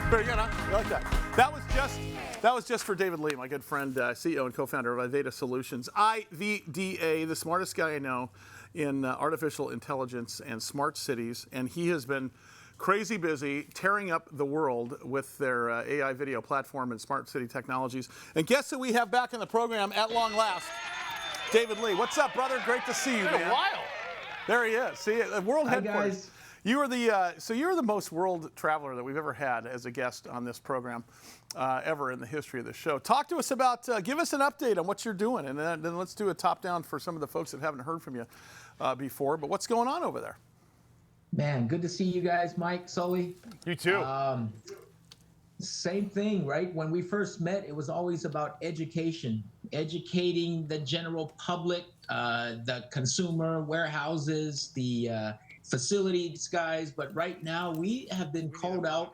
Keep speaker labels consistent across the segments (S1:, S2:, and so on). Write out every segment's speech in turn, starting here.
S1: Very good, huh? I like that. That was just for David Lee, my good friend, CEO and co-founder of IVADA Solutions. IVDA, the smartest guy I know in artificial intelligence and smart cities, and he has been crazy busy tearing up the world with their AI video platform and smart city technologies. And guess who we have back in the program at long last? David Lee. What's up, brother? Great to see you, man.
S2: It's been a while.
S1: There he is. See, world headquarters.
S3: Guys.
S1: You are you're the most world traveler that we've ever had as a guest on this program, ever in the history of the show. Talk to us about, give us an update on what you're doing, and then let's do a top down for some of the folks that haven't heard from you before. But what's going on over there?
S3: Man, good to see you guys, Mike, Sully.
S2: You too.
S3: Same thing, right? When we first met, it was always about education, educating the general public, the consumer, warehouses, the facilities guys. But right now, we have been called out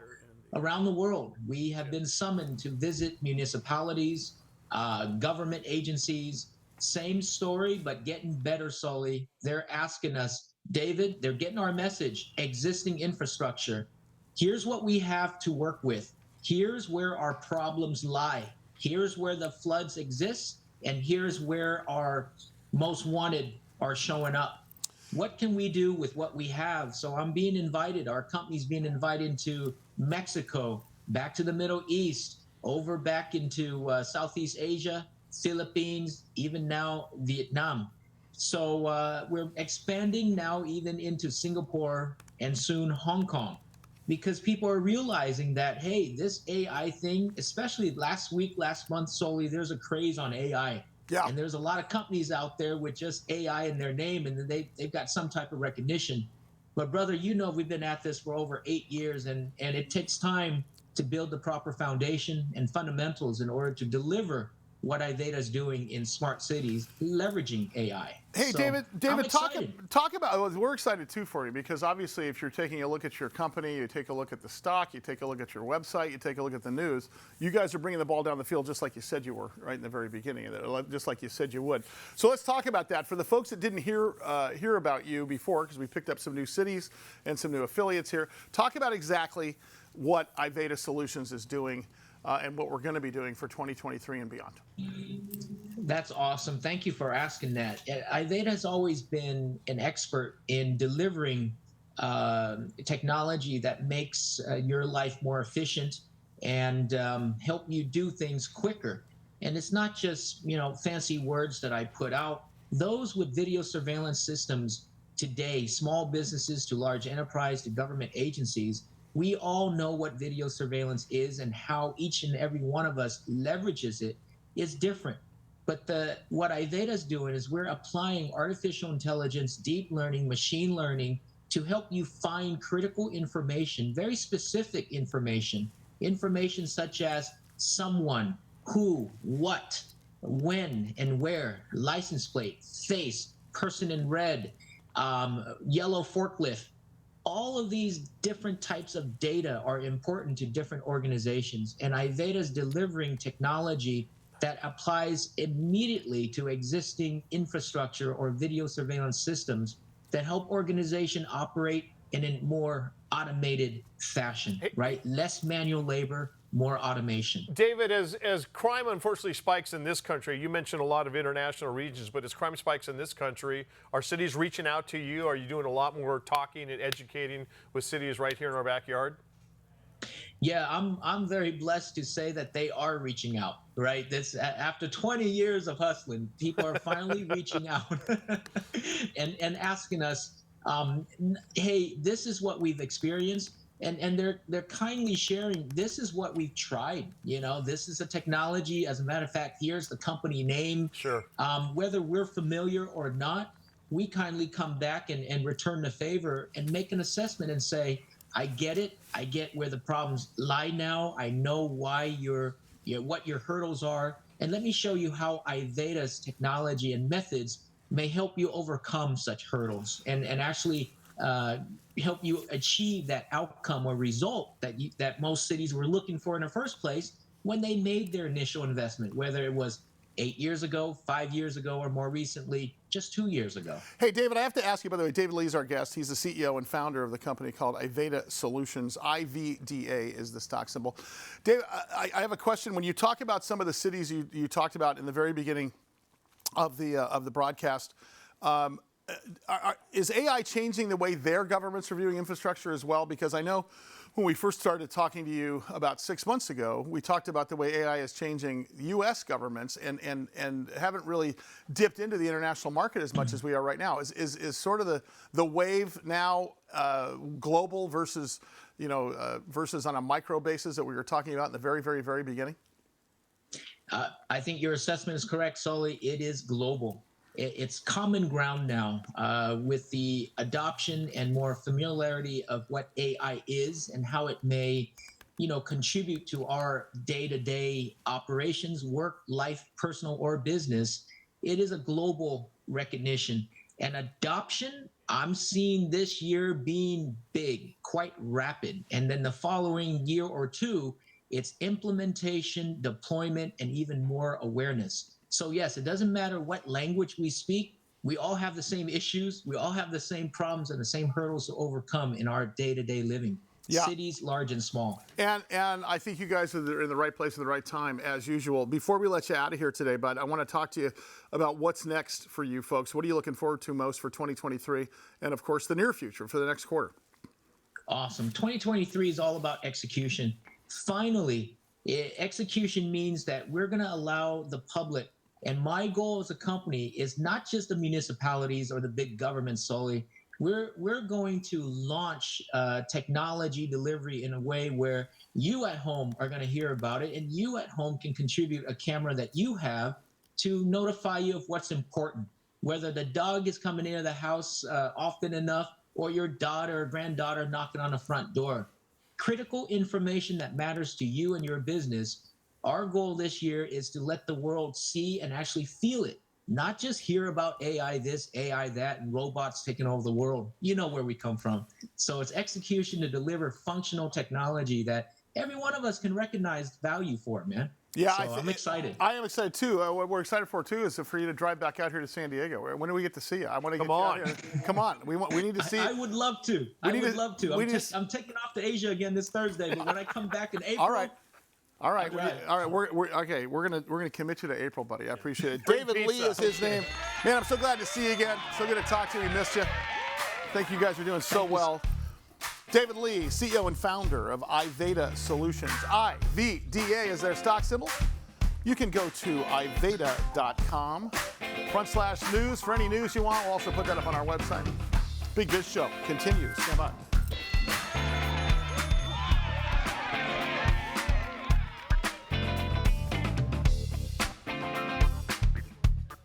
S3: around the world. We have been summoned to visit municipalities, government agencies. Same story, but getting better, Sully. They're asking us, David, they're getting our message, existing infrastructure. Here's what we have to work with. Here's where our problems lie. Here's where the floods exist, and here's where our most wanted are showing up. What can we do with what we have? So I'm being invited, our company's being invited to Mexico, back to the Middle East, over back into Southeast Asia, Philippines, even now Vietnam. So we're expanding now even into Singapore and soon Hong Kong, because people are realizing that, hey, this AI thing, especially last month, Sully, there's a craze on AI.
S1: Yeah.
S3: And there's a lot of companies out there with just AI in their name, and they've got some type of recognition. But brother, you know, we've been at this for over 8 years, and it takes time to build the proper foundation and fundamentals in order to deliver what IVADA is doing in smart cities, leveraging AI.
S1: Hey,
S3: so,
S1: David, talk about, well, we're excited too for you, because obviously if you're taking a look at your company, you take a look at the stock, you take a look at your website, you take a look at the news, you guys are bringing the ball down the field just like you said you were right in the very beginning of it, just like you said you would. So let's talk about that. For the folks that didn't hear about you before, because we picked up some new cities and some new affiliates here, talk about exactly what IVADA Solutions is doing and what we're going to be doing for 2023 and beyond.
S3: That's awesome. Thank you for asking that. IVADA has always been an expert in delivering technology that makes your life more efficient and help you do things quicker. And it's not just, you know, fancy words that I put out. Those with video surveillance systems today, small businesses to large enterprise to government agencies, we all know what video surveillance is, and how each and every one of us leverages it is different. But what IVADA is doing is we're applying artificial intelligence, deep learning, machine learning to help you find critical information, very specific information such as someone, who, what, when, and where, license plate, face, person in red, yellow forklift. All of these different types of data are important to different organizations, and IVADA is delivering technology that applies immediately to existing infrastructure or video surveillance systems that help organizations operate in a more automated fashion, right? Less manual labor, more automation.
S2: David, as crime unfortunately spikes in this country, you mentioned a lot of international regions, but as crime spikes in this country, are cities reaching out to you? Are you doing a lot more talking and educating with cities right here in our backyard?
S3: Yeah, I'm very blessed to say that they are reaching out, right? This, after 20 years of hustling, people are finally reaching out and asking us, hey, this is what we've experienced. And they're kindly sharing, this is what we've tried. You know, this is a technology. As a matter of fact, here's the company name.
S2: Sure.
S3: Whether we're familiar or not, we kindly come back and return the favor and make an assessment and say, I get it. I get where the problems lie now. I know why what your hurdles are. And let me show you how IVADA's technology and methods may help you overcome such hurdles and actually help you achieve that outcome or result that most cities were looking for in the first place when they made their initial investment, whether it was 8 years ago, 5 years ago, or more recently, just 2 years ago.
S1: Hey, David, I have to ask you, by the way, David Lee is our guest. He's the CEO and founder of the company called IVDA Solutions. IVDA is the stock symbol. David, I have a question. When you talk about some of the cities you talked about in the very beginning of the broadcast, is AI changing the way their governments are viewing infrastructure as well? Because I know when we first started talking to you about 6 months ago, we talked about the way AI is changing U.S. governments and haven't really dipped into the international market as much as we are right now. Is sort of the wave now global versus versus on a micro basis that we were talking about in the very, very, very beginning?
S3: I think your assessment is correct, Sully. It is global. It's common ground now with the adoption and more familiarity of what AI is and how it may, contribute to our day-to-day operations, work, life, personal, or business. It is a global recognition and adoption. I'm seeing this year being big, quite rapid. And then the following year or two, it's implementation, deployment, and even more awareness. So yes, it doesn't matter what language we speak. We all have the same issues. We all have the same problems and the same hurdles to overcome in our day-to-day living. Yeah. Cities, large and small.
S1: And I think you guys are in the right place at the right time, as usual. Before we let you out of here today, bud, I want to talk to you about what's next for you folks. What are you looking forward to most for 2023? And, of course, the near future for the next quarter.
S3: Awesome. 2023 is all about execution. Finally, execution means that we're going to allow the public. And my goal as a company is not just the municipalities or the big governments solely. We're going to launch technology delivery in a way where you at home are going to hear about it, and you at home can contribute a camera that you have to notify you of what's important, whether the dog is coming into the house often enough or your daughter or granddaughter knocking on the front door. Critical information that matters to you and your business. Our goal this year is to let the world see and actually feel it, not just hear about AI this, AI that, and robots taking over the world. You know where we come from. So it's execution to deliver functional technology that every one of us can recognize value for, man.
S1: Yeah,
S3: so I'm excited.
S1: I am excited too. What we're excited for too is for you to drive back out here to San Diego. When do we get to see you? I want to get you out here. Come on, we need to see.
S3: I would love to. I would love to. I'm taking off to Asia again this Thursday, but when I come back in April.
S1: All right. We're gonna commit you to April, buddy. I appreciate it. David Lee is his name. Man, I'm so glad to see you again. So good to talk to you. We missed you. Thank you guys for doing so well. David Lee, CEO and founder of IVDA Solutions. IVDA is their stock symbol. You can go to ivda.com/news for any news you want. We'll also put that up on our website. Big Biz Show continues. Stand by.